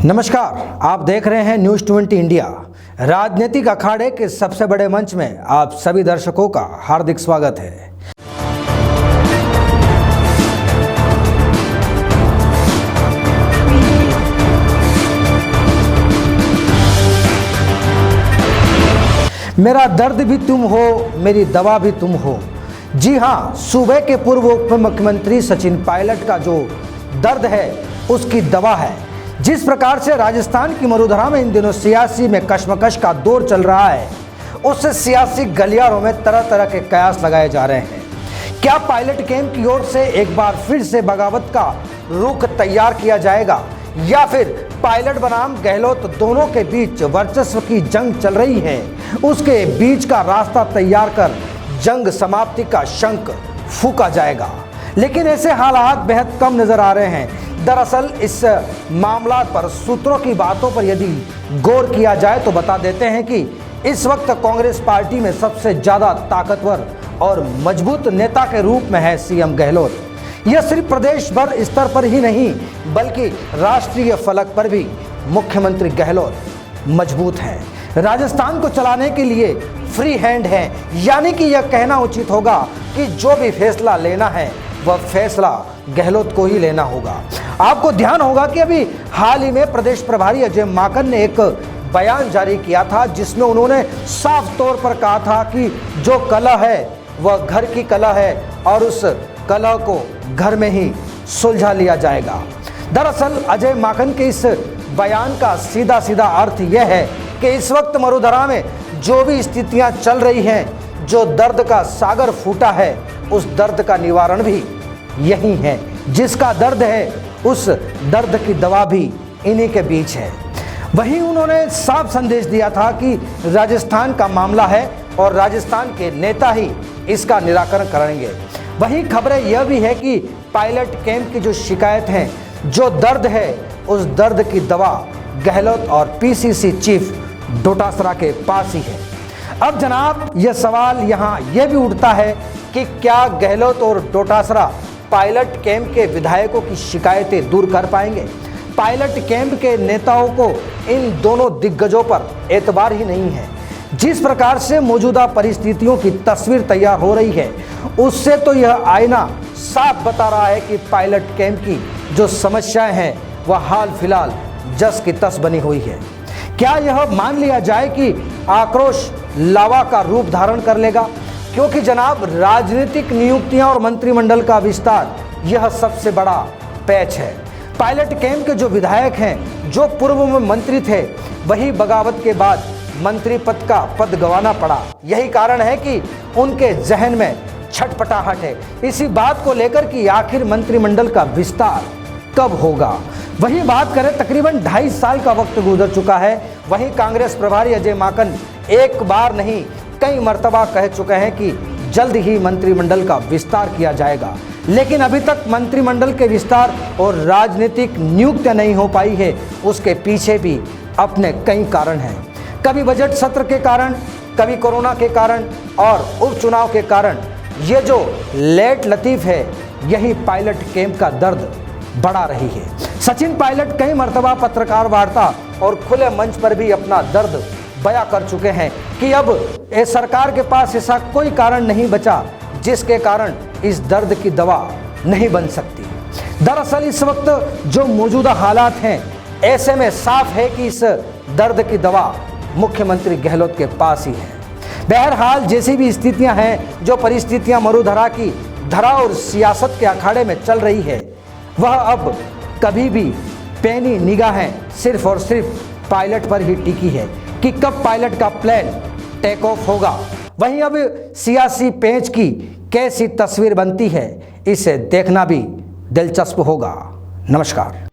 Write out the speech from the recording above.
नमस्कार, आप देख रहे हैं न्यूज़ 20 इंडिया। राजनीतिक अखाड़े के सबसे बड़े मंच में आप सभी दर्शकों का हार्दिक स्वागत है। मेरा दर्द भी तुम हो, मेरी दवा भी तुम हो। जी हाँ, सूबे के पूर्व उप मुख्यमंत्री सचिन पायलट का जो दर्द है उसकी दवा है। जिस प्रकार से राजस्थान की मरुधरा में इन दिनों सियासी में कशमकश का दौर चल रहा है, उससे सियासी गलियारों में तरह तरह के कयास लगाए जा रहे हैं। क्या पायलट कैंप की ओर से एक बार फिर से बगावत का रुख तैयार किया जाएगा, या फिर पायलट बनाम गहलोत दोनों के बीच वर्चस्व की जंग चल रही है, उसके बीच का रास्ता तैयार कर जंग समाप्ति का शंख फूंका जाएगा। लेकिन ऐसे हालात बेहद कम नजर आ रहे हैं। दरअसल इस मामला पर सूत्रों की बातों पर यदि गौर किया जाए तो बता देते हैं कि इस वक्त कांग्रेस पार्टी में सबसे ज्यादा ताकतवर और मजबूत नेता के रूप में है सीएम गहलोत। यह सिर्फ प्रदेश भर स्तर पर ही नहीं बल्कि राष्ट्रीय फलक पर भी मुख्यमंत्री गहलोत मजबूत हैं। राजस्थान को चलाने के लिए फ्री हैंड है, यानी कि यह कहना उचित होगा कि जो भी फैसला लेना है वह फैसला गहलोत को ही लेना होगा। आपको ध्यान होगा कि अभी हाल ही में प्रदेश प्रभारी अजय माकन ने एक बयान जारी किया था, जिसमें उन्होंने साफ तौर पर कहा था कि जो कला है वह घर की कला है और उस कला को घर में ही सुलझा लिया जाएगा। दरअसल अजय माकन के इस बयान का सीधा सीधा अर्थ यह है कि इस वक्त मरुधरा में जो भी स्थितियां चल रही हैं, जो दर्द का सागर फूटा है, उस दर्द का निवारण भी यही है। जिसका दर्द है उस दर्द की दवा भी इन्हीं के बीच है। वहीं उन्होंने साफ संदेश दिया था कि राजस्थान का मामला है और राजस्थान के नेता ही इसका निराकरण करेंगे। वहीं खबरें यह भी है कि पायलट कैंप की जो शिकायत है, जो दर्द है, उस दर्द की दवा गहलोत और पीसीसी चीफ डोटासरा के पास ही है। अब जनाब यह सवाल यहाँ यह भी उठता है कि क्या गहलोत और डोटासरा पायलट कैंप के विधायकों की शिकायतें दूर कर पाएंगे? पायलट कैंप के नेताओं को इन दोनों दिग्गजों पर एतबार ही नहीं है। जिस प्रकार से मौजूदा परिस्थितियों की तस्वीर तैयार हो रही है, उससे तो यह आईना साफ बता रहा है कि पायलट कैंप की जो समस्याएं हैं वह हाल फिलहाल जस की तस बनी हुई है। क्या यह मान लिया जाए कि आक्रोश लावा का रूप धारण कर लेगा? क्योंकि जनाब राजनीतिक नियुक्तियां और मंत्रिमंडल का विस्तार यह सबसे बड़ा पैच है। पायलट कैंप के जो विधायक हैं, जो पूर्व में मंत्री थे, वही बगावत के बाद मंत्री पद का पद गंवाना पड़ा। यही कारण है कि उनके जहन में छटपटाहट है इसी बात को लेकर कि आखिर मंत्रिमंडल का विस्तार कब होगा। वही बात करें, तकरीबन 2.5 साल का वक्त गुजर चुका है। वहीं कांग्रेस प्रभारी अजय माकन एक बार नहीं कई मर्तबा कह चुके हैं कि जल्द ही मंत्रिमंडल का विस्तार किया जाएगा, लेकिन अभी तक मंत्रिमंडल के विस्तार और राजनीतिक नियुक्तियां नहीं हो पाई है। उसके पीछे भी अपने कई कारण हैं। कभी बजट सत्र के कारण, कभी कोरोना के कारण और उपचुनाव के कारण। ये जो लेट लतीफ है, यही पायलट कैंप का दर्द बढ़ा रही है। सचिन पायलट कई मर्तबा पत्रकार वार्ता और खुले मंच पर भी अपना दर्द बयां कर चुके हैं कि अब इस सरकार के पास ऐसा कोई कारण नहीं बचा जिसके कारण इस दर्द की दवा नहीं बन सकती। दरअसल इस वक्त जो मौजूदा हालात हैं, ऐसे में साफ है कि इस दर्द की दवा मुख्यमंत्री गहलोत के पास ही है। बहरहाल जैसी भी स्थितियां हैं, जो परिस्थितियां मरुधरा की धरा और सियासत के अखाड़े में चल रही है, वह अब कभी भी पैनी निगाहें सिर्फ और सिर्फ पायलट पर ही टिकी है कि कब पायलट का प्लान टेक ऑफ होगा। वहीं अब सियासी पेंच की कैसी तस्वीर बनती है, इसे देखना भी दिलचस्प होगा। नमस्कार।